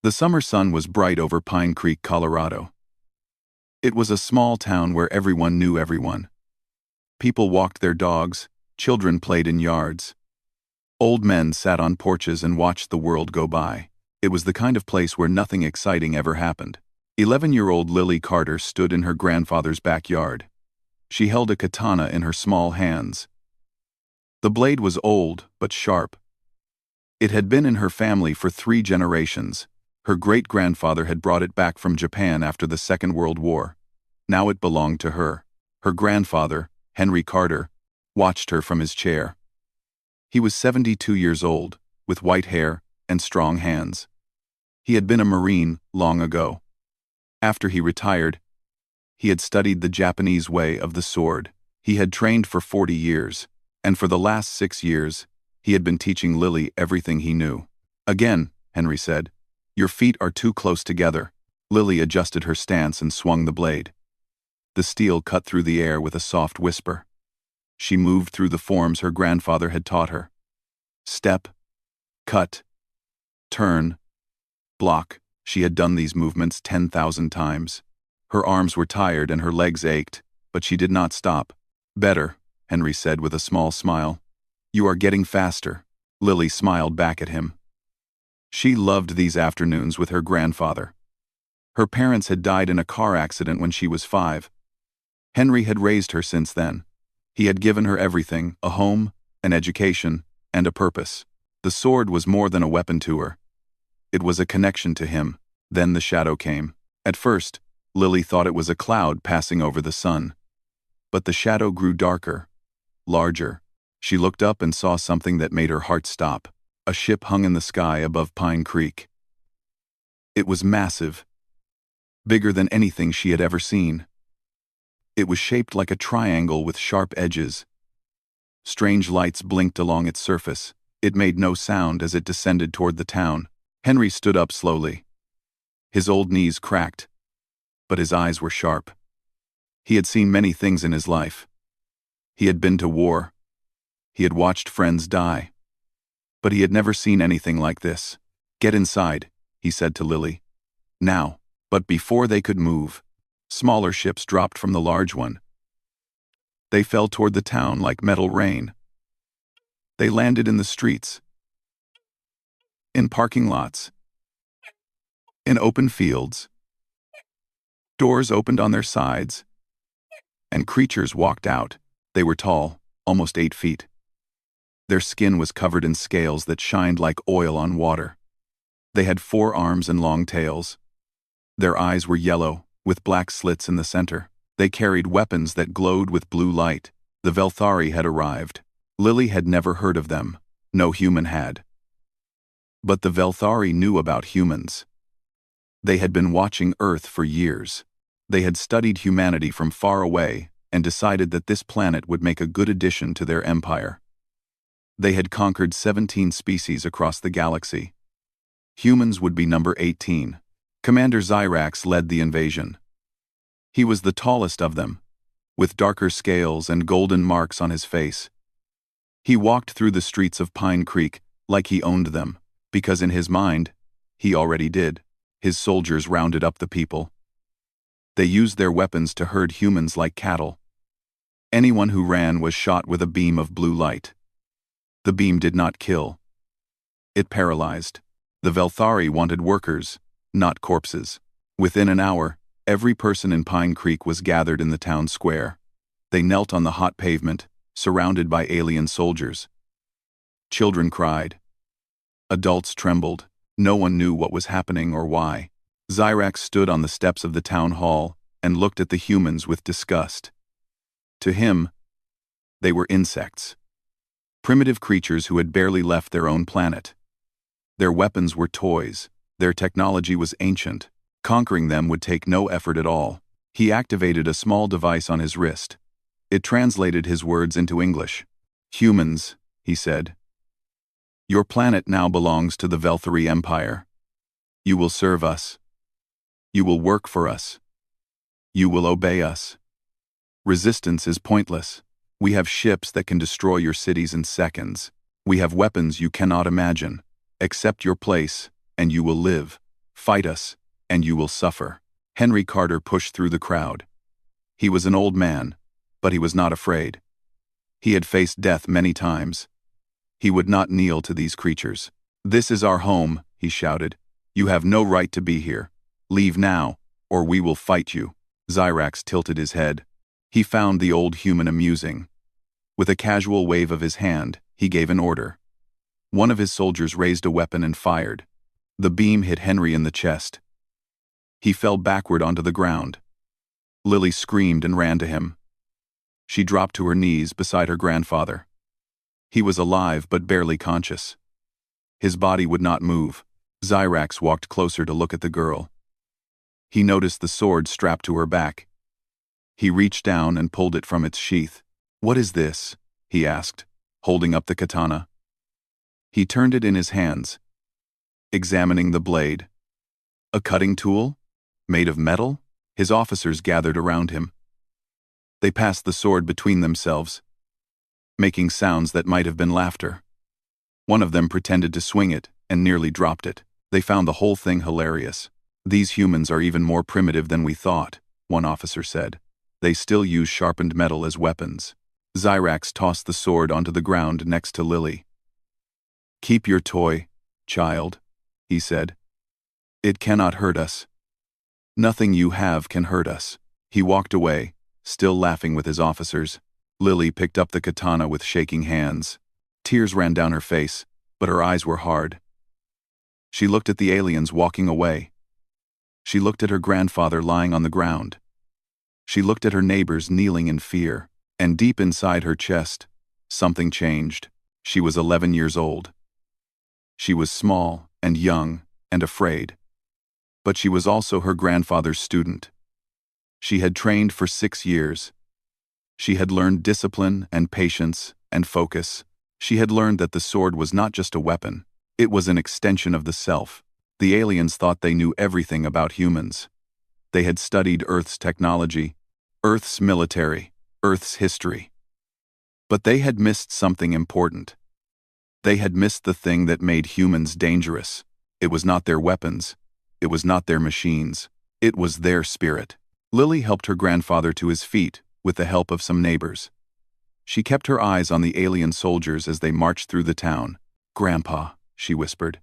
The summer sun was bright over Pine Creek, Colorado. It was a small town where everyone knew everyone. People walked their dogs, children played in yards. Old men sat on porches and watched the world go by. It was the kind of place where nothing exciting ever happened. 11-year-old Lily Carter stood in her grandfather's backyard. She held a katana in her small hands. The blade was old, but sharp. It had been in her family for 3 generations. Her great-grandfather had brought it back from Japan after the Second World War. Now it belonged to her. Her grandfather, Henry Carter, watched her from his chair. He was 72 years old, with white hair and strong hands. He had been a Marine long ago. After he retired, he had studied the Japanese way of the sword. He had trained for 40 years, and for the last 6 years, he had been teaching Lily everything he knew. "Again," Henry said. "Your feet are too close together." Lily adjusted her stance and swung the blade. The steel cut through the air with a soft whisper. She moved through the forms her grandfather had taught her. Step, cut, turn, block. She had done these movements 10,000 times. Her arms were tired and her legs ached, but she did not stop. "Better," Henry said with a small smile. "You are getting faster." Lily smiled back at him. She loved these afternoons with her grandfather. Her parents had died in a car accident when she was 5. Henry had raised her since then. He had given her everything: a home, an education, and a purpose. The sword was more than a weapon to her. It was a connection to him. Then the shadow came. At first, Lily thought it was a cloud passing over the sun. But the shadow grew darker, larger. She looked up and saw something that made her heart stop. A ship hung in the sky above Pine Creek. It was massive, bigger than anything she had ever seen. It was shaped like a triangle with sharp edges. Strange lights blinked along its surface. It made no sound as it descended toward the town. Henry stood up slowly. His old knees cracked, but his eyes were sharp. He had seen many things in his life. He had been to war. He had watched friends die. But he had never seen anything like this. "Get inside," he said to Lily. "Now." But before they could move, smaller ships dropped from the large one. They fell toward the town like metal rain. They landed in the streets, in parking lots, in open fields. Doors opened on their sides, and creatures walked out. They were tall, almost 8 feet. Their skin was covered in scales that shined like oil on water. They had 4 arms and long tails. Their eyes were yellow, with black slits in the center. They carried weapons that glowed with blue light. The Velthari had arrived. Lily had never heard of them. No human had. But the Velthari knew about humans. They had been watching Earth for years. They had studied humanity from far away and decided that this planet would make a good addition to their empire. They had conquered 17 species across the galaxy. Humans would be number 18. Commander Zyrax led the invasion. He was the tallest of them, with darker scales and golden marks on his face. He walked through the streets of Pine Creek like he owned them, because in his mind, he already did. His soldiers rounded up the people. They used their weapons to herd humans like cattle. Anyone who ran was shot with a beam of blue light. The beam did not kill. It paralyzed. The Velthari wanted workers, not corpses. Within an hour, every person in Pine Creek was gathered in the town square. They knelt on the hot pavement, surrounded by alien soldiers. Children cried. Adults trembled. No one knew what was happening or why. Zyrax stood on the steps of the town hall and looked at the humans with disgust. To him, they were insects. Primitive creatures who had barely left their own planet. Their weapons were toys. Their technology was ancient. Conquering them would take no effort at all. He activated a small device on his wrist. It translated his words into English. "Humans," he said. "Your planet now belongs to the Velthari Empire. You will serve us. You will work for us. You will obey us. Resistance is pointless. We have ships that can destroy your cities in seconds. We have weapons you cannot imagine. Accept your place, and you will live Fight us, and you will suffer. Henry Carter pushed through the crowd. He was an old man, but he was not afraid. He had faced death many times. He would not kneel to these creatures. "This is our home," he shouted. "You have no right to be here. Leave now, or we will fight you." Xyrax tilted his head. He found the old human amusing. With a casual wave of his hand, he gave an order. One of his soldiers raised a weapon and fired. The beam hit Henry in the chest. He fell backward onto the ground. Lily screamed and ran to him. She dropped to her knees beside her grandfather. He was alive but barely conscious. His body would not move. Xyrax walked closer to look at the girl. He noticed the sword strapped to her back. He reached down and pulled it from its sheath. "What is this?" he asked, holding up the katana. He turned it in his hands, examining the blade. A cutting tool? Made of metal? His officers gathered around him. They passed the sword between themselves, making sounds that might have been laughter. One of them pretended to swing it and nearly dropped it. They found the whole thing hilarious. "These humans are even more primitive than we thought," one officer said. "They still use sharpened metal as weapons." Xyrax tossed the sword onto the ground next to Lily. "Keep your toy, child," he said. "It cannot hurt us. Nothing you have can hurt us." He walked away, still laughing with his officers. Lily picked up the katana with shaking hands. Tears ran down her face, but her eyes were hard. She looked at the aliens walking away. She looked at her grandfather lying on the ground. She looked at her neighbors kneeling in fear, and deep inside her chest, something changed. She was 11 years old. She was small and young and afraid. But she was also her grandfather's student. She had trained for 6 years. She had learned discipline and patience and focus. She had learned that the sword was not just a weapon, it was an extension of the self. The aliens thought they knew everything about humans. They had studied Earth's technology, Earth's military, Earth's history. But they had missed something important. They had missed the thing that made humans dangerous. It was not their weapons. It was not their machines. It was their spirit. Lily helped her grandfather to his feet with the help of some neighbors. She kept her eyes on the alien soldiers as they marched through the town. "Grandpa," she whispered,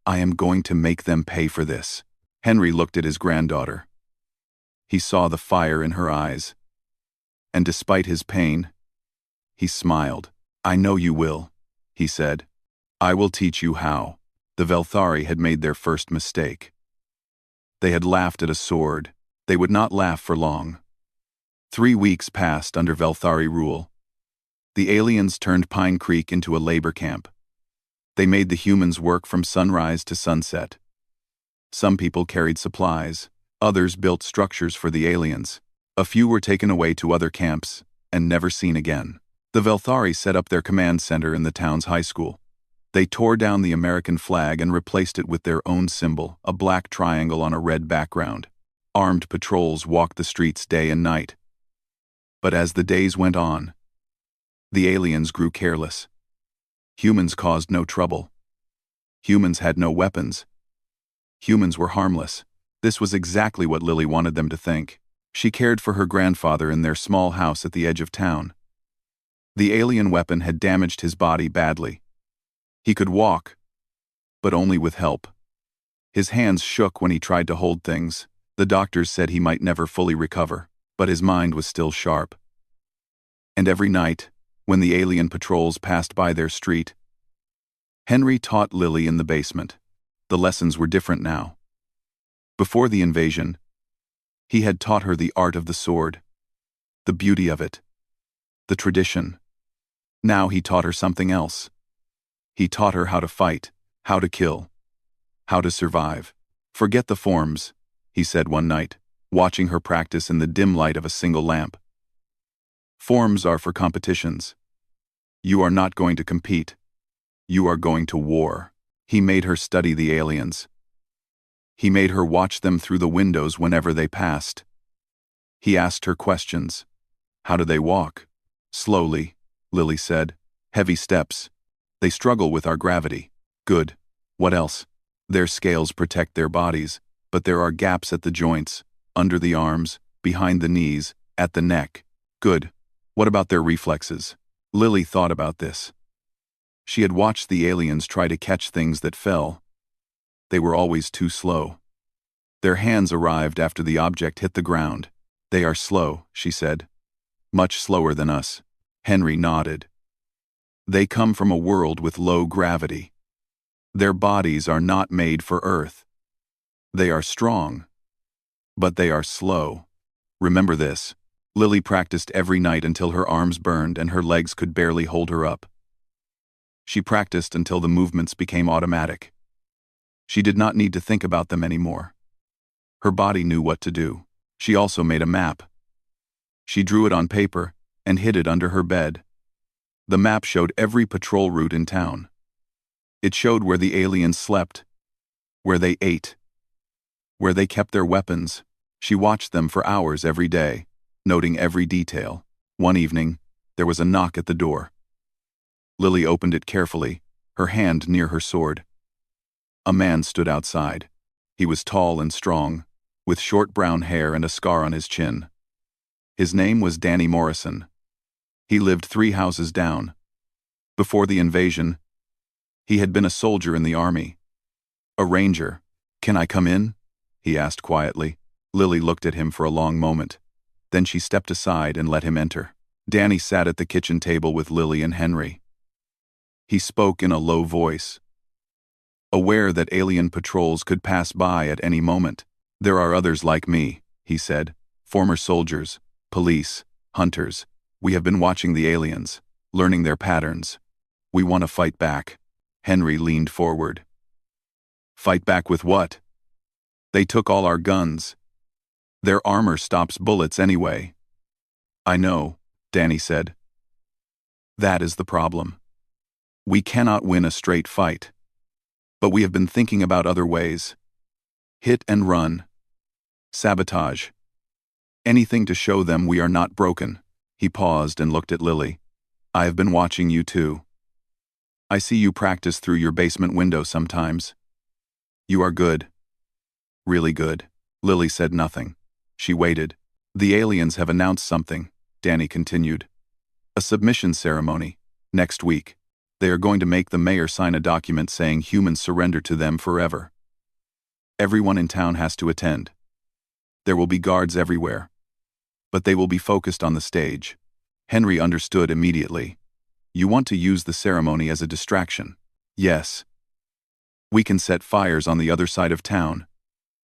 "I am going to make them pay for this." Henry looked at his granddaughter. He saw the fire in her eyes. And despite his pain, he smiled. "I know you will," he said. "I will teach you how." The Velthari had made their first mistake. They had laughed at a sword. They would not laugh for long. 3 weeks passed under Velthari rule. The aliens turned Pine Creek into a labor camp. They made the humans work from sunrise to sunset. Some people carried supplies. Others built structures for the aliens. A few were taken away to other camps and never seen again. The Velthari set up their command center in the town's high school. They tore down the American flag and replaced it with their own symbol, a black triangle on a red background. Armed patrols walked the streets day and night. But as the days went on, the aliens grew careless. Humans caused no trouble. Humans had no weapons. Humans were harmless. This was exactly what Lily wanted them to think. She cared for her grandfather in their small house at the edge of town. The alien weapon had damaged his body badly. He could walk, but only with help. His hands shook when he tried to hold things. The doctors said he might never fully recover, but his mind was still sharp. And every night, when the alien patrols passed by their street, Henry taught Lily in the basement. The lessons were different now. Before the invasion, he had taught her the art of the sword, the beauty of it, the tradition. Now he taught her something else. He taught her how to fight, how to kill, how to survive. "Forget the forms," he said one night, watching her practice in the dim light of a single lamp. "Forms are for competitions. You are not going to compete. You are going to war." He made her study the aliens. He made her watch them through the windows whenever they passed. He asked her questions. "How do they walk?" "Slowly," Lily said. "Heavy steps. They struggle with our gravity." "Good. What else?" Their scales protect their bodies, but there are gaps at the joints, under the arms, behind the knees, at the neck. Good. What about their reflexes? Lily thought about this. She had watched the aliens try to catch things that fell. They were always too slow. Their hands arrived after the object hit the ground. They are slow, she said. Much slower than us. Henry nodded. They come from a world with low gravity. Their bodies are not made for Earth. They are strong, but they are slow. Remember this. Lily practiced every night until her arms burned and her legs could barely hold her up. She practiced until the movements became automatic. She did not need to think about them anymore. Her body knew what to do. She also made a map. She drew it on paper and hid it under her bed. The map showed every patrol route in town. It showed where the aliens slept, where they ate, where they kept their weapons. She watched them for hours every day, noting every detail. One evening, there was a knock at the door. Lily opened it carefully, her hand near her sword. A man stood outside. He was tall and strong, with short brown hair and a scar on his chin. His name was Danny Morrison. He lived 3 houses down. Before the invasion, he had been a soldier in the army. A ranger. "Can I come in?" he asked quietly. Lily looked at him for a long moment. Then she stepped aside and let him enter. Danny sat at the kitchen table with Lily and Henry. He spoke in a low voice, aware that alien patrols could pass by at any moment. "There are others like me," he said, "former soldiers, police, hunters. We have been watching the aliens, learning their patterns. We want to fight back." Henry leaned forward. "Fight back with what?" "They took all our guns. Their armor stops bullets anyway." "I know," Danny said. "That is the problem. We cannot win a straight fight. But we have been thinking about other ways. Hit and run. Sabotage. Anything to show them we are not broken." He paused and looked at Lily. "I have been watching you too. I see you practice through your basement window sometimes. You are good. Really good." Lily said nothing. She waited. "The aliens have announced something," Danny continued. "A submission ceremony. Next week. They are going to make the mayor sign a document saying humans surrender to them forever. Everyone in town has to attend. There will be guards everywhere. But they will be focused on the stage." Henry understood immediately. "You want to use the ceremony as a distraction?" "Yes. We can set fires on the other side of town.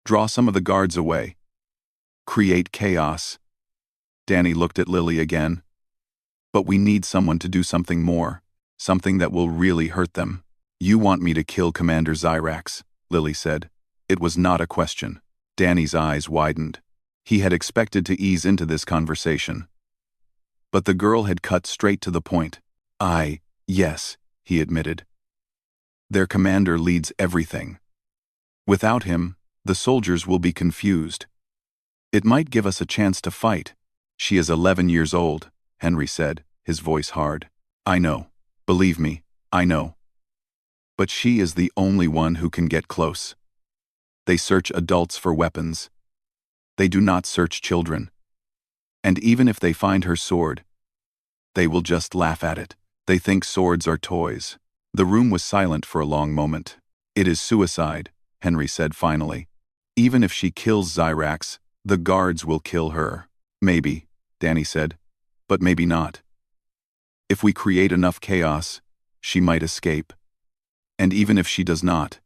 Draw some of the guards away. Create chaos." Danny looked at Lily again. "But we need someone to do something more, something that will really hurt them." "You want me to kill Commander Zyrax," Lily said. It was not a question. Danny's eyes widened. He had expected to ease into this conversation. But the girl had cut straight to the point. Yes, he admitted. Their commander leads everything. Without him, the soldiers will be confused. It might give us a chance to fight." "She is 11 years old," Henry said, his voice hard. "I know. Believe me, I know. But she is the only one who can get close. They search adults for weapons. They do not search children. And even if they find her sword, they will just laugh at it. They think swords are toys." The room was silent for a long moment. "It is suicide," Henry said finally. "Even if she kills Zyrax, the guards will kill her." "Maybe," Danny said, "but maybe not. If we create enough chaos, she might escape. And even if she does not..."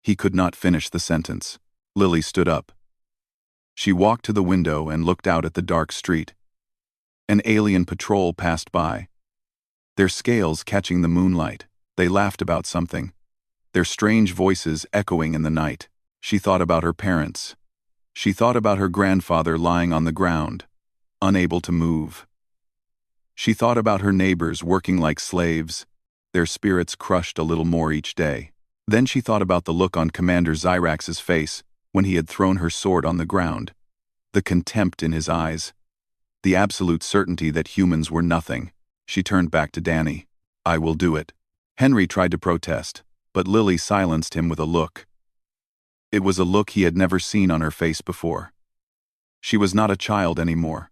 He could not finish the sentence. Lily stood up. She walked to the window and looked out at the dark street. An alien patrol passed by. Their scales catching the moonlight, they laughed about something. Their strange voices echoing in the night. She thought about her parents. She thought about her grandfather lying on the ground, unable to move. She thought about her neighbors working like slaves, their spirits crushed a little more each day. Then she thought about the look on Commander Zyrax's face when he had thrown her sword on the ground, the contempt in his eyes, the absolute certainty that humans were nothing. She turned back to Danny. "I will do it." Henry tried to protest. but Lily silenced him with a look. It was a look he had never seen on her face before. She was not a child anymore.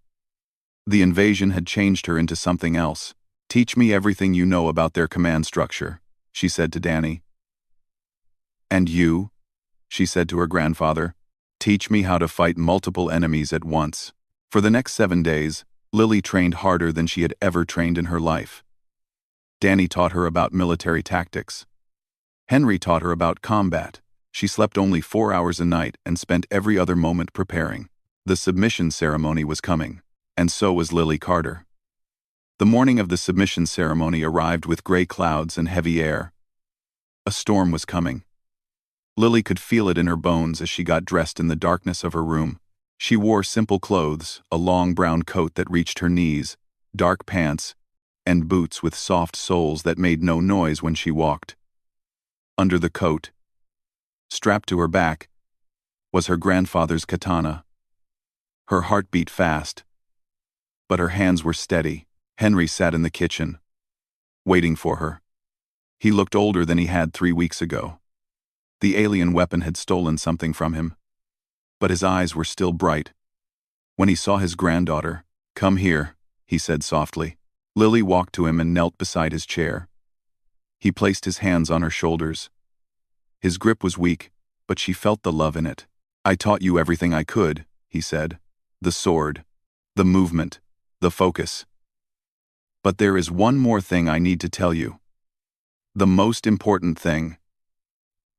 The invasion had changed her into something else. "Teach me everything you know about their command structure," she said to Danny. "And you?" she said to her grandfather. "Teach me how to fight multiple enemies at once." For the next 7 days, Lily trained harder than she had ever trained in her life. Danny taught her about military tactics. Henry taught her about combat. She slept only 4 hours a night and spent every other moment preparing. The submission ceremony was coming, and so was Lily Carter. The morning of the submission ceremony arrived with gray clouds and heavy air. A storm was coming. Lily could feel it in her bones as she got dressed in the darkness of her room. She wore simple clothes, a long brown coat that reached her knees, dark pants, and boots with soft soles that made no noise when she walked. Under the coat, strapped to her back, was her grandfather's katana. Her heart beat fast, but her hands were steady. Henry sat in the kitchen, waiting for her. He looked older than he had 3 weeks ago. The alien weapon had stolen something from him, but his eyes were still bright. When he saw his granddaughter, "Come here," he said softly. Lily walked to him and knelt beside his chair. He placed his hands on her shoulders. His grip was weak, but she felt the love in it. "I taught you everything I could," he said. "The sword, the movement, the focus. But there is one more thing I need to tell you. The most important thing."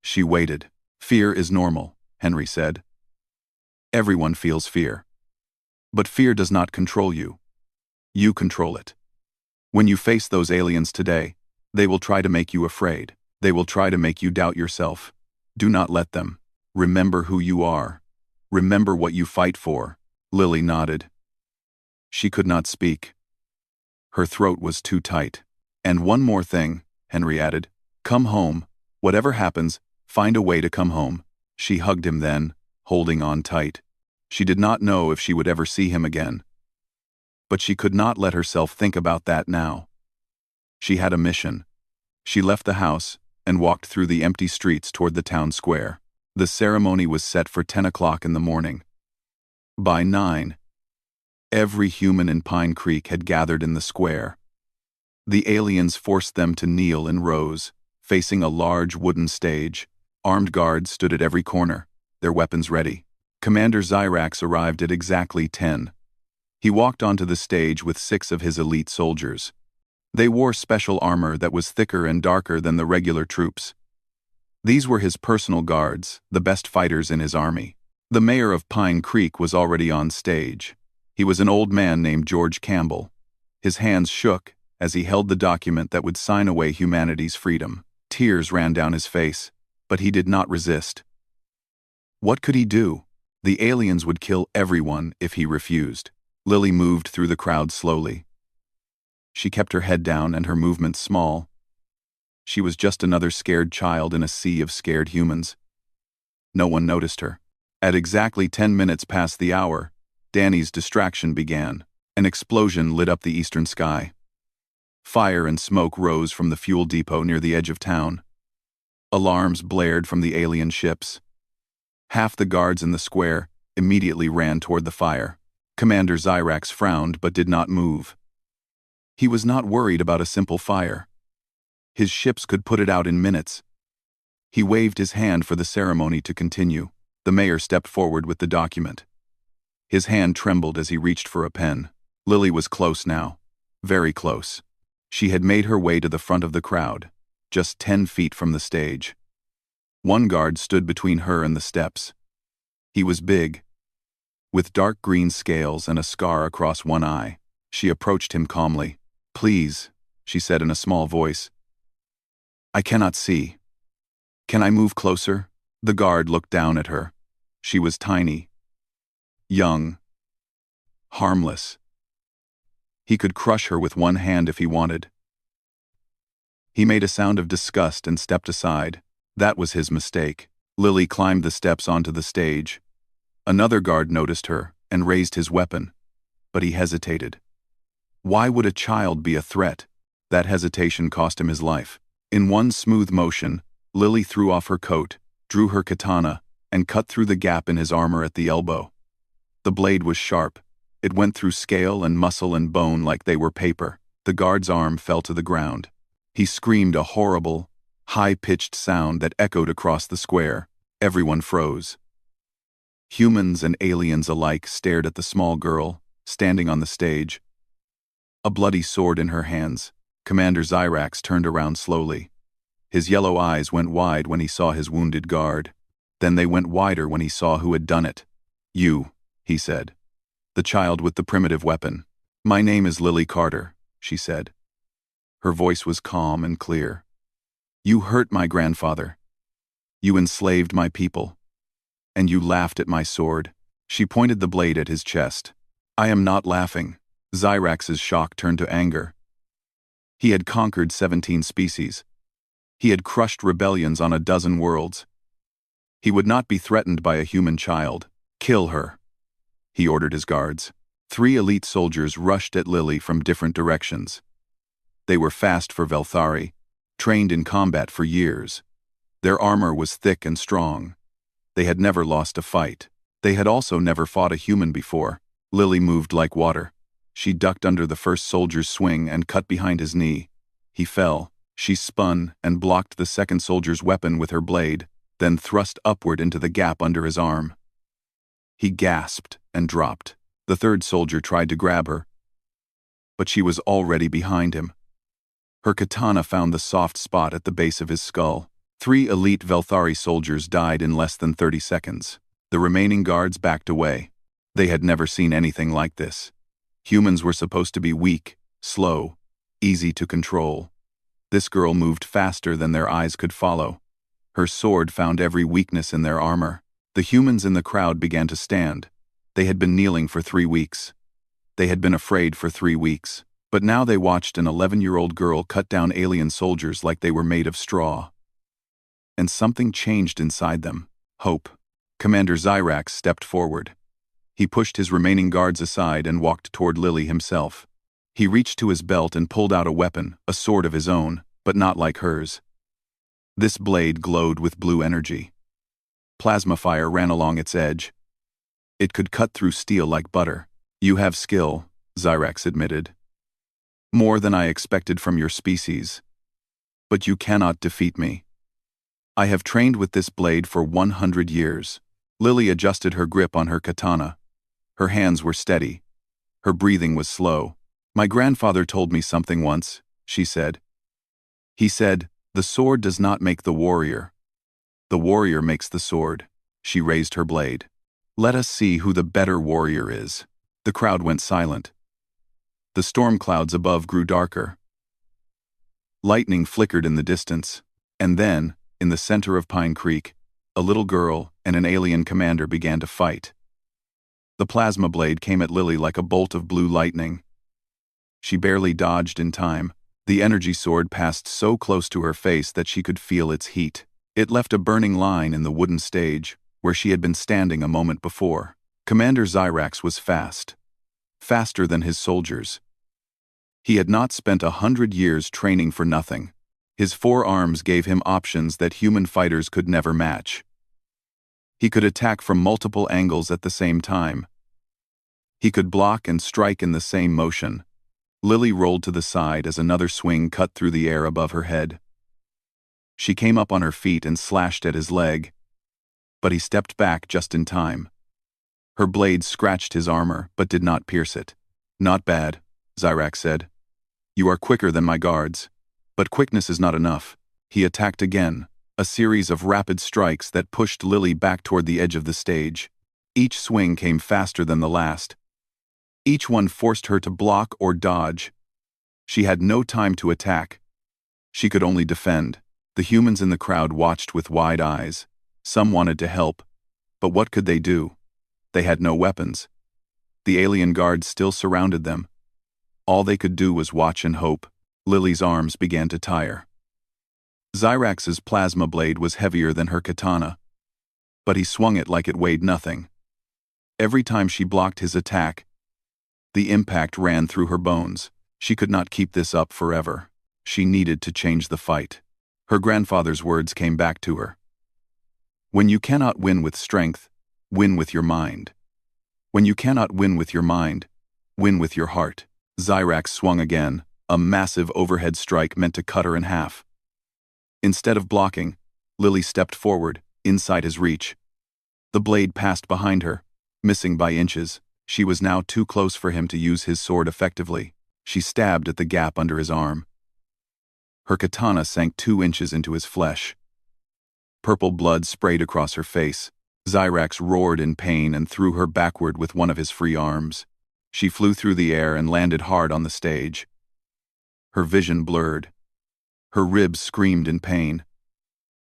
She waited. "Fear is normal," Henry said. "Everyone feels fear. But fear does not control you. You control it. When you face those aliens today, they will try to make you afraid. They will try to make you doubt yourself. Do not let them. Remember who you are. Remember what you fight for." Lily nodded. She could not speak. Her throat was too tight. "And one more thing," Henry added. "Come home. Whatever happens, find a way to come home." She hugged him then, holding on tight. She did not know if she would ever see him again. But she could not let herself think about that now. She had a mission. She left the house and walked through the empty streets toward the town square. The ceremony was set for 10 o'clock in the morning. By 9, every human in Pine Creek had gathered in the square. The aliens forced them to kneel in rows, facing a large wooden stage. Armed guards stood at every corner, their weapons ready. Commander Zyrax arrived at exactly 10. He walked onto the stage with 6 of his elite soldiers. They wore special armor that was thicker and darker than the regular troops. These were his personal guards, the best fighters in his army. The mayor of Pine Creek was already on stage. He was an old man named George Campbell. His hands shook as he held the document that would sign away humanity's freedom. Tears ran down his face, but he did not resist. What could he do? The aliens would kill everyone if he refused. Lily moved through the crowd slowly. She kept her head down and her movements small. She was just another scared child in a sea of scared humans. No one noticed her. At exactly 10 minutes past the hour, Danny's distraction began. An explosion lit up the eastern sky. Fire and smoke rose from the fuel depot near the edge of town. Alarms blared from the alien ships. Half the guards in the square immediately ran toward the fire. Commander Zyrax frowned but did not move. He was not worried about a simple fire. His ships could put it out in minutes. He waved his hand for the ceremony to continue. The mayor stepped forward with the document. His hand trembled as he reached for a pen. Lily was close now. Very close. She had made her way to the front of the crowd, just 10 feet from the stage. One guard stood between her and the steps. He was big, with dark green scales and a scar across one eye. She approached him calmly. "Please," she said in a small voice. "I cannot see. Can I move closer?" The guard looked down at her. She was tiny, young, harmless. He could crush her with one hand if he wanted. He made a sound of disgust and stepped aside. That was his mistake. Lily climbed the steps onto the stage. Another guard noticed her and raised his weapon, but he hesitated. Why would a child be a threat? That hesitation cost him his life. In one smooth motion, Lily threw off her coat, drew her katana, and cut through the gap in his armor at the elbow. The blade was sharp. It went through scale and muscle and bone like they were paper. The guard's arm fell to the ground. He screamed a horrible, high-pitched sound that echoed across the square. Everyone froze. Humans and aliens alike stared at the small girl, standing on the stage. A bloody sword in her hands, Commander Xyrax turned around slowly. His yellow eyes went wide when he saw his wounded guard. Then they went wider when he saw who had done it. "You," he said. "The child with the primitive weapon." "My name is Lily Carter," she said. Her voice was calm and clear. "You hurt my grandfather. You enslaved my people. And you laughed at my sword." She pointed the blade at his chest. "I am not laughing." Xyrax's shock turned to anger. He had conquered 17 species. He had crushed rebellions on a dozen worlds. He would not be threatened by a human child. "Kill her," he ordered his guards. 3 elite soldiers rushed at Lily from different directions. They were fast for Velthari, trained in combat for years. Their armor was thick and strong. They had never lost a fight. They had also never fought a human before. Lily moved like water. She ducked under the first soldier's swing and cut behind his knee. He fell. She spun and blocked the second soldier's weapon with her blade, then thrust upward into the gap under his arm. He gasped and dropped. The third soldier tried to grab her, but she was already behind him. Her katana found the soft spot at the base of his skull. 3 elite Velthari soldiers died in less than 30 seconds. The remaining guards backed away. They had never seen anything like this. Humans were supposed to be weak, slow, easy to control. This girl moved faster than their eyes could follow. Her sword found every weakness in their armor. The humans in the crowd began to stand. They had been kneeling for 3 weeks. They had been afraid for 3 weeks. But now they watched an 11-year-old girl cut down alien soldiers like they were made of straw. And something changed inside them. Hope. Commander Xyrax stepped forward. He pushed his remaining guards aside and walked toward Lily himself. He reached to his belt and pulled out a weapon, a sword of his own, but not like hers. This blade glowed with blue energy. Plasma fire ran along its edge. It could cut through steel like butter. "You have skill," Xyrax admitted. "More than I expected from your species. But you cannot defeat me. I have trained with this blade for 100 years. Lily adjusted her grip on her katana. Her hands were steady. Her breathing was slow. "My grandfather told me something once," she said. "He said, the sword does not make the warrior. The warrior makes the sword." She raised her blade. "Let us see who the better warrior is." The crowd went silent. The storm clouds above grew darker. Lightning flickered in the distance. And then, in the center of Pine Creek, a little girl and an alien commander began to fight. The plasma blade came at Lily like a bolt of blue lightning. She barely dodged in time. The energy sword passed so close to her face that she could feel its heat. It left a burning line in the wooden stage, where she had been standing a moment before. Commander Xyrax was fast. Faster than his soldiers. He had not spent 100 years training for nothing. His 4 arms gave him options that human fighters could never match. He could attack from multiple angles at the same time. He could block and strike in the same motion. Lily rolled to the side as another swing cut through the air above her head. She came up on her feet and slashed at his leg, but he stepped back just in time. Her blade scratched his armor, but did not pierce it. "Not bad," Xyrax said. "You are quicker than my guards. But quickness is not enough." He attacked again, a series of rapid strikes that pushed Lily back toward the edge of the stage. Each swing came faster than the last. Each one forced her to block or dodge. She had no time to attack. She could only defend. The humans in the crowd watched with wide eyes. Some wanted to help, but what could they do? They had no weapons. The alien guards still surrounded them. All they could do was watch and hope. Lily's arms began to tire. Xyrax's plasma blade was heavier than her katana, but he swung it like it weighed nothing. Every time she blocked his attack, the impact ran through her bones. She could not keep this up forever. She needed to change the fight. Her grandfather's words came back to her. When you cannot win with strength, win with your mind. When you cannot win with your mind, win with your heart. Xyrax swung again, a massive overhead strike meant to cut her in half. Instead of blocking, Lily stepped forward, inside his reach. The blade passed behind her, missing by inches. She was now too close for him to use his sword effectively. She stabbed at the gap under his arm. Her katana sank 2 inches into his flesh. Purple blood sprayed across her face. Xyrax roared in pain and threw her backward with one of his free arms. She flew through the air and landed hard on the stage. Her vision blurred. Her ribs screamed in pain.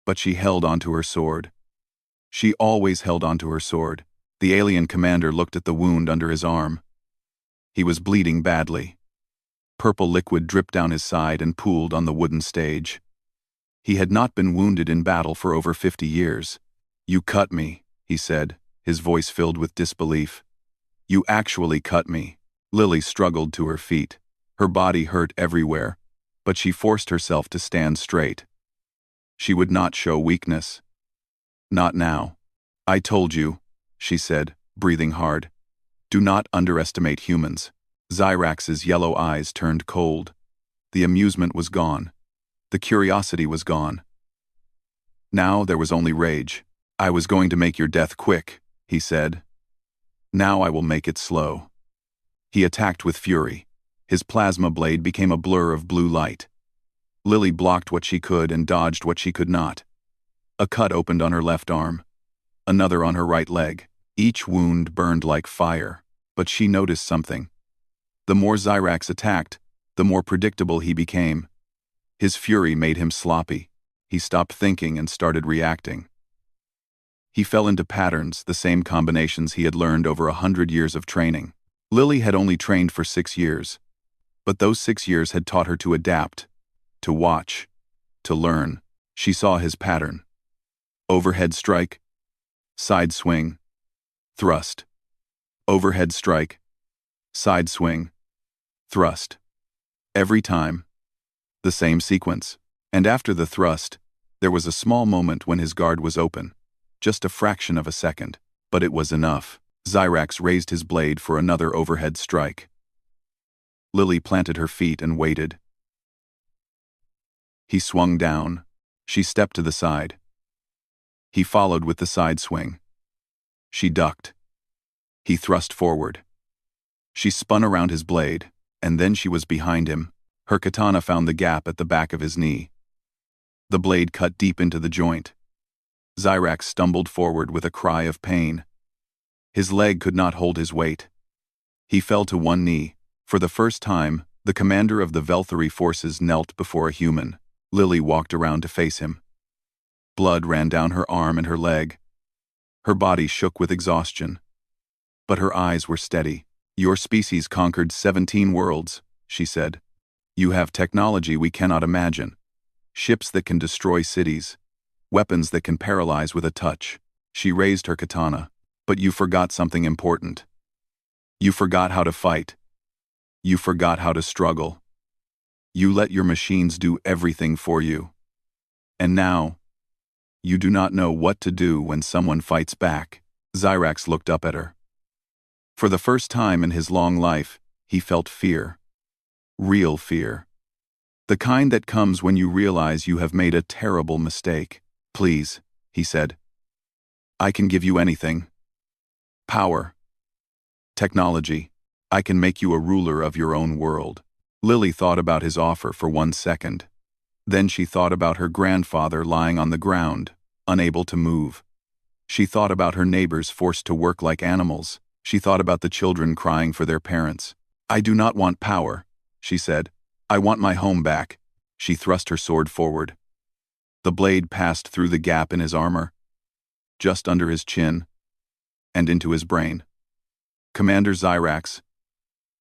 But she held onto her sword. She always held onto her sword. The alien commander looked at the wound under his arm. He was bleeding badly. Purple liquid dripped down his side and pooled on the wooden stage. He had not been wounded in battle for over 50 years. "You cut me," he said, his voice filled with disbelief. "You actually cut me." Lily struggled to her feet. Her body hurt everywhere, but she forced herself to stand straight. She would not show weakness. "Not now." "I told you," she said, breathing hard. "Do not underestimate humans." Xyrax's yellow eyes turned cold. The amusement was gone. The curiosity was gone. Now there was only rage. "I was going to make your death quick," he said. "Now I will make it slow." He attacked with fury. His plasma blade became a blur of blue light. Lily blocked what she could and dodged what she could not. A cut opened on her left arm. Another on her right leg. Each wound burned like fire, but she noticed something. The more Xyrax attacked, the more predictable he became. His fury made him sloppy. He stopped thinking and started reacting. He fell into patterns, the same combinations he had learned over 100 years of training. Lily had only trained for 6 years, but those 6 years had taught her to adapt, to watch, to learn. She saw his pattern. Overhead strike, side swing, thrust. Overhead strike, side swing, thrust. Every time, the same sequence. And after the thrust, there was a small moment when his guard was open. Just a fraction of a second, but it was enough. Xyrax raised his blade for another overhead strike. Lily planted her feet and waited. He swung down. She stepped to the side. He followed with the side swing. She ducked. He thrust forward. She spun around his blade, and then she was behind him. Her katana found the gap at the back of his knee. The blade cut deep into the joint. Xyrax stumbled forward with a cry of pain. His leg could not hold his weight. He fell to one knee. For the first time, the commander of the Velthari forces knelt before a human. Lily walked around to face him. Blood ran down her arm and her leg. Her body shook with exhaustion. But her eyes were steady. "Your species conquered 17 worlds," she said. "You have technology we cannot imagine. Ships that can destroy cities. Weapons that can paralyze with a touch." She raised her katana. "But you forgot something important. You forgot how to fight. You forgot how to struggle. You let your machines do everything for you. And now, you do not know what to do when someone fights back." Xyrax looked up at her. For the first time in his long life, he felt fear. Real fear. The kind that comes when you realize you have made a terrible mistake. "Please," he said. "I can give you anything. Power. Technology. I can make you a ruler of your own world." Lily thought about his offer for 1 second. Then she thought about her grandfather lying on the ground, unable to move. She thought about her neighbors forced to work like animals. She thought about the children crying for their parents. "I do not want power," she said. "I want my home back." She thrust her sword forward. The blade passed through the gap in his armor, just under his chin, and into his brain. Commander Xyrax,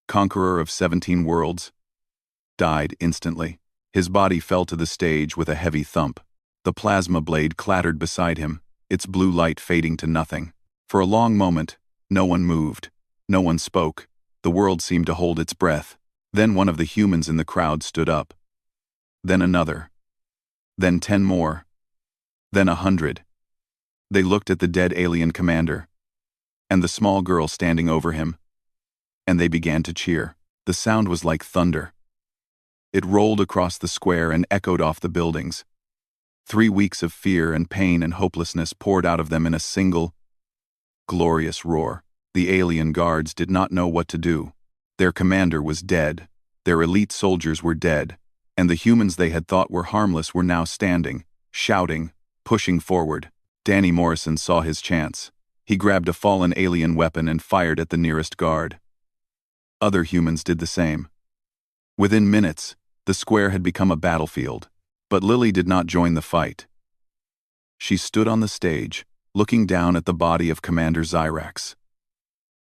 conqueror of 17 worlds, died instantly. His body fell to the stage with a heavy thump. The plasma blade clattered beside him, its blue light fading to nothing. For a long moment, no one moved. No one spoke. The world seemed to hold its breath. Then one of the humans in the crowd stood up. Then another. then 10 more, then 100. They looked at the dead alien commander and the small girl standing over him, and they began to cheer. The sound was like thunder. It rolled across the square and echoed off the buildings. 3 weeks of fear and pain and hopelessness poured out of them in a single, glorious roar. The alien guards did not know what to do. Their commander was dead, their elite soldiers were dead, and the humans they had thought were harmless were now standing, shouting, pushing forward. Danny Morrison saw his chance. He grabbed a fallen alien weapon and fired at the nearest guard. Other humans did the same. Within minutes, the square had become a battlefield, but Lily did not join the fight. She stood on the stage, looking down at the body of Commander Zyrax.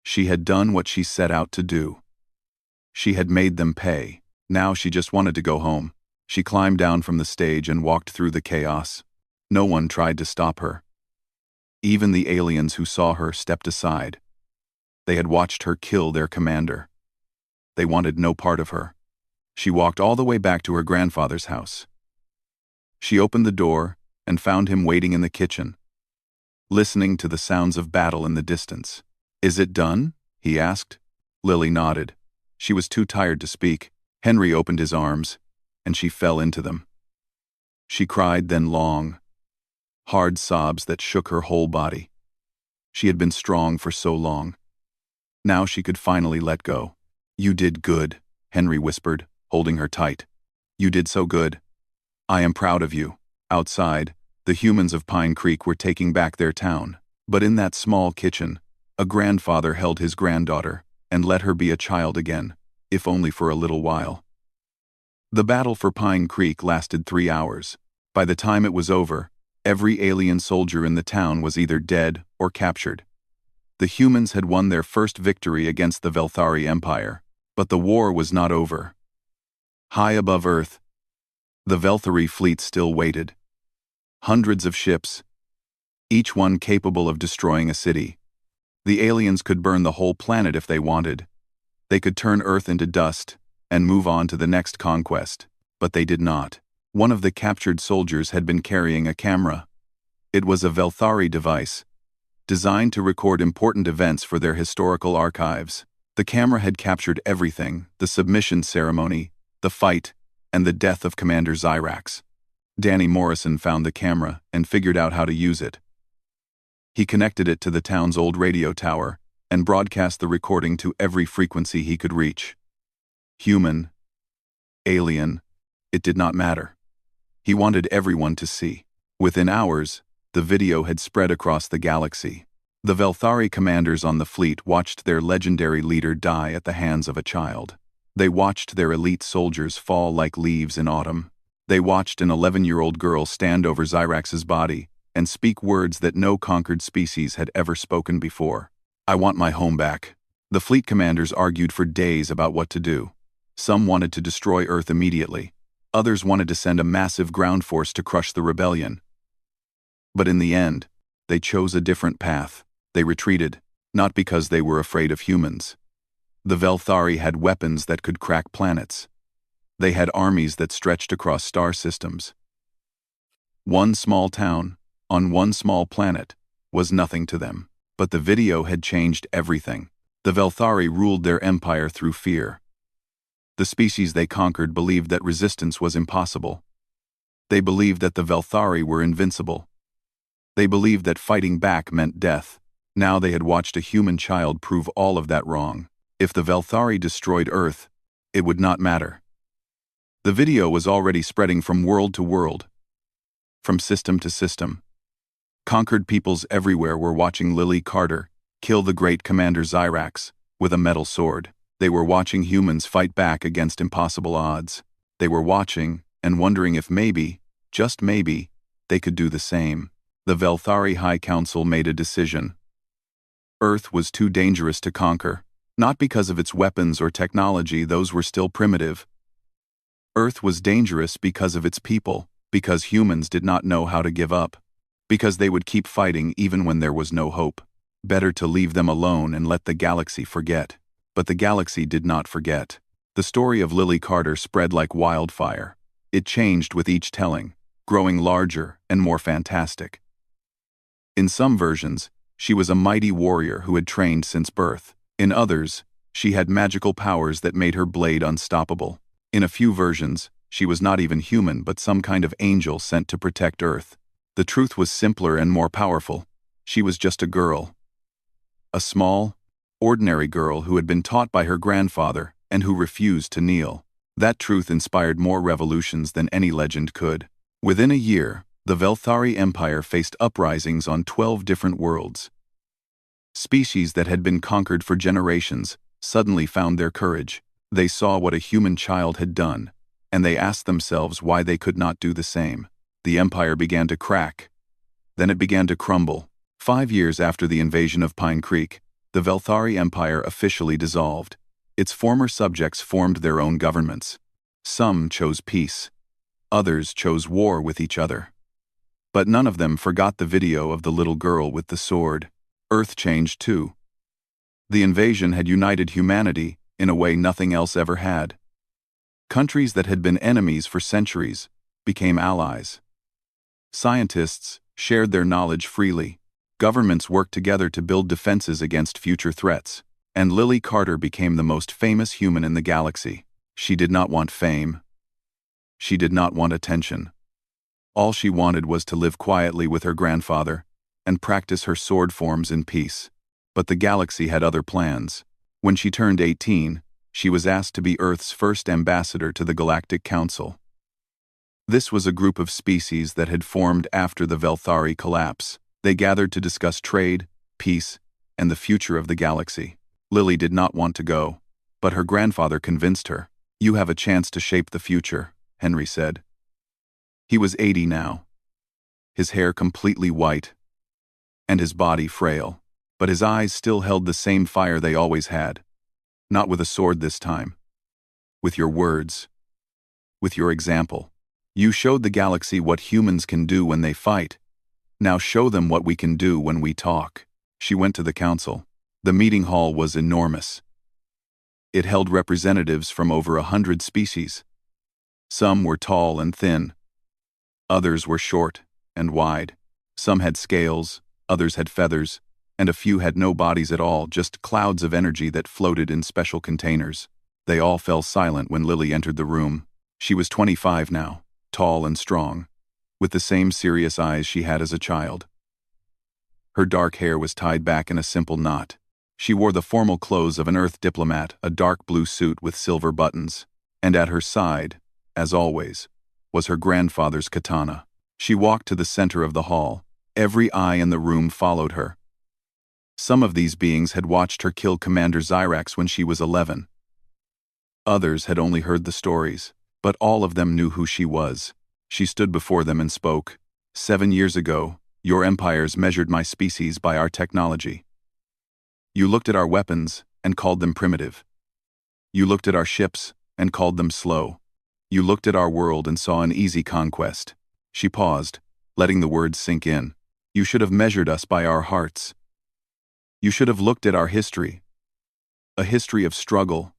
She had done what she set out to do. She had made them pay. Now she just wanted to go home. She climbed down from the stage and walked through the chaos. No one tried to stop her. Even the aliens who saw her stepped aside. They had watched her kill their commander. They wanted no part of her. She walked all the way back to her grandfather's house. She opened the door and found him waiting in the kitchen, listening to the sounds of battle in the distance. "Is it done?" he asked. Lily nodded. She was too tired to speak. Henry opened his arms, and she fell into them. She cried then long, hard sobs that shook her whole body. She had been strong for so long. Now she could finally let go. "You did good," Henry whispered, holding her tight. "You did so good. I am proud of you." Outside, the humans of Pine Creek were taking back their town. But in that small kitchen, a grandfather held his granddaughter and let her be a child again, if only for a little while. The battle for Pine Creek lasted 3 hours. By the time it was over, every alien soldier in the town was either dead or captured. The humans had won their first victory against the Velthari Empire, but the war was not over. High above Earth, the Velthari fleet still waited. Hundreds of ships, each one capable of destroying a city. The aliens could burn the whole planet if they wanted. They could turn Earth into dust and move on to the next conquest, but they did not. One of the captured soldiers had been carrying a camera. It was a Velthari device, designed to record important events for their historical archives. The camera had captured everything: the submission ceremony, the fight, and the death of Commander Zyrax. Danny Morrison found the camera and figured out how to use it. He connected it to the town's old radio tower and broadcast the recording to every frequency he could reach. Human, alien, it did not matter. He wanted everyone to see. Within hours, the video had spread across the galaxy. The Velthari commanders on the fleet watched their legendary leader die at the hands of a child. They watched their elite soldiers fall like leaves in autumn. They watched an 11-year-old girl stand over Zyrax's body and speak words that no conquered species had ever spoken before. "I want my home back." The fleet commanders argued for days about what to do. Some wanted to destroy Earth immediately. Others wanted to send a massive ground force to crush the rebellion. But in the end, they chose a different path. They retreated, not because they were afraid of humans. The Velthari had weapons that could crack planets. They had armies that stretched across star systems. One small town, on one small planet, was nothing to them. But the video had changed everything. The Velthari ruled their empire through fear. The species they conquered believed that resistance was impossible. They believed that the Velthari were invincible. They believed that fighting back meant death. Now they had watched a human child prove all of that wrong. If the Velthari destroyed Earth, it would not matter. The video was already spreading from world to world, from system to system. Conquered peoples everywhere were watching Lily Carter kill the great Commander Zyrax with a metal sword. They were watching humans fight back against impossible odds. They were watching and wondering if maybe, just maybe, they could do the same. The Velthari High Council made a decision. Earth was too dangerous to conquer, not because of its weapons or technology, those were still primitive. Earth was dangerous because of its people, because humans did not know how to give up, because they would keep fighting even when there was no hope. Better to leave them alone and let the galaxy forget. But the galaxy did not forget. The story of Lily Carter spread like wildfire. It changed with each telling. growing larger and more fantastic. In some versions, she was a mighty warrior who had trained since birth. In others, she had magical powers that made her blade unstoppable. In a few versions, she was not even human but some kind of angel sent to protect Earth. The truth was simpler and more powerful. She was just a girl. A small, ordinary girl who had been taught by her grandfather and who refused to kneel. That truth inspired more revolutions than any legend could. Within a year, the Velthari Empire faced uprisings on 12 different worlds. Species that had been conquered for generations suddenly found their courage. They saw what a human child had done, and they asked themselves why they could not do the same. The empire began to crack. Then it began to crumble. 5 years after the invasion of Pine Creek, the Velthari Empire officially dissolved. Its former subjects formed their own governments. Some chose peace. Others chose war with each other. But none of them forgot the video of the little girl with the sword. Earth changed too. The invasion had united humanity in a way nothing else ever had. Countries that had been enemies for centuries became allies. Scientists shared their knowledge freely. Governments worked together to build defenses against future threats. And Lily Carter became the most famous human in the galaxy. She did not want fame. She did not want attention. All she wanted was to live quietly with her grandfather and practice her sword forms in peace. But the galaxy had other plans. When she turned 18, she was asked to be Earth's first ambassador to the Galactic Council. This was a group of species that had formed after the Velthari collapse. They gathered to discuss trade, peace, and the future of the galaxy. Lily did not want to go, but her grandfather convinced her. "You have a chance to shape the future," Henry said. He was 80 now, his hair completely white, and his body frail, but his eyes still held the same fire they always had. Not with a sword this time. With your words. With your example. You showed the galaxy what humans can do when they fight. Now show them what we can do when we talk. She went to the council. The meeting hall was enormous. It held representatives from over 100 species. Some were tall and thin. Others were short and wide. Some had scales, others had feathers, and a few had no bodies at all, just clouds of energy that floated in special containers. They all fell silent when Lily entered the room. She was 25 now, tall and strong, with the same serious eyes she had as a child. Her dark hair was tied back in a simple knot. She wore the formal clothes of an Earth diplomat, a dark blue suit with silver buttons. And at her side, as always, was her grandfather's katana. She walked to the center of the hall. Every eye in the room followed her. Some of these beings had watched her kill Commander Zyrax when she was 11. Others had only heard the stories, but all of them knew who she was. She stood before them and spoke. 7 years ago, your empires measured my species by our technology. You looked at our weapons and called them primitive. You looked at our ships and called them slow. You looked at our world and saw an easy conquest. She paused, letting the words sink in. You should have measured us by our hearts. You should have looked at our history. A history of struggle,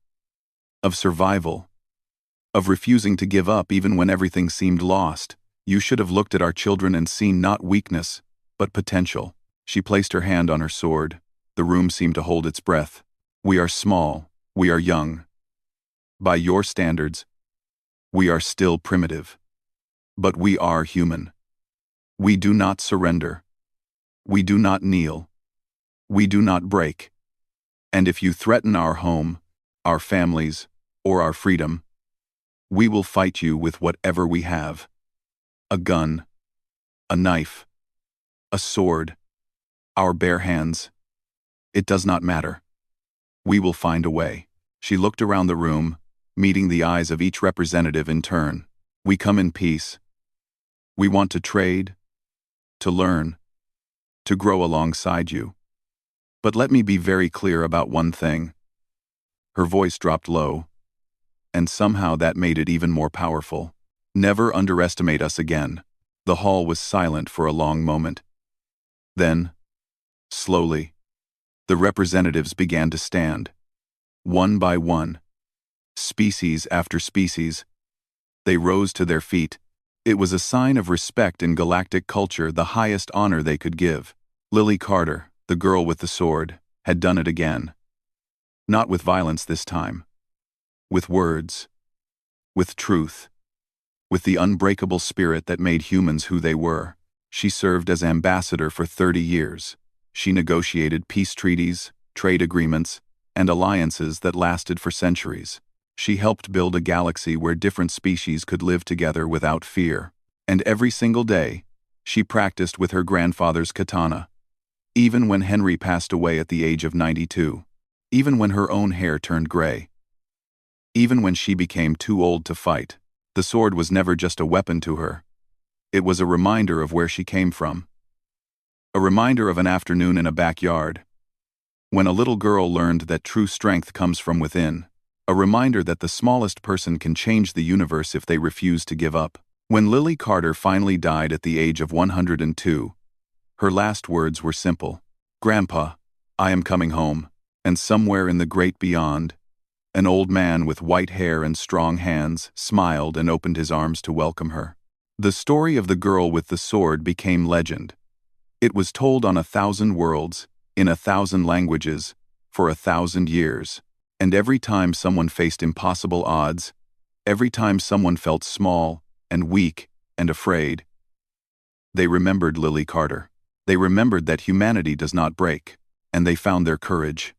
of survival, of refusing to give up even when everything seemed lost. You should have looked at our children and seen not weakness, but potential. She placed her hand on her sword. The room seemed to hold its breath. We are small. We are young. By your standards, we are still primitive. But we are human. We do not surrender. We do not kneel. We do not break. And if you threaten our home, our families, or our freedom, we will fight you with whatever we have. A gun, a knife, a sword, our bare hands. It does not matter. We will find a way. She looked around the room, meeting the eyes of each representative in turn. We come in peace. We want to trade, to learn, to grow alongside you. But let me be very clear about one thing. Her voice dropped low, and somehow that made it even more powerful. Never underestimate us again. The hall was silent for a long moment. Then, slowly, the representatives began to stand. One by one, species after species, they rose to their feet. It was a sign of respect in galactic culture, the highest honor they could give. Lily Carter, the girl with the sword, had done it again. Not with violence this time. With words. With truth. With the unbreakable spirit that made humans who they were. She served as ambassador for 30 years. She negotiated peace treaties, trade agreements, and alliances that lasted for centuries. She helped build a galaxy where different species could live together without fear. And every single day, she practiced with her grandfather's katana. Even when Henry passed away at the age of 92. Even when her own hair turned gray. Even when she became too old to fight. The sword was never just a weapon to her. It was a reminder of where she came from. A reminder of an afternoon in a backyard, when a little girl learned that true strength comes from within. A reminder that the smallest person can change the universe if they refuse to give up. When Lily Carter finally died at the age of 102, her last words were simple. "Grandpa, I am coming home." And somewhere in the great beyond, an old man with white hair and strong hands smiled and opened his arms to welcome her. The story of the girl with the sword became legend. It was told on 1,000 worlds, in 1,000 languages, for 1,000 years. And every time someone faced impossible odds, every time someone felt small and weak and afraid, they remembered Lily Carter. They remembered that humanity does not break, and they found their courage.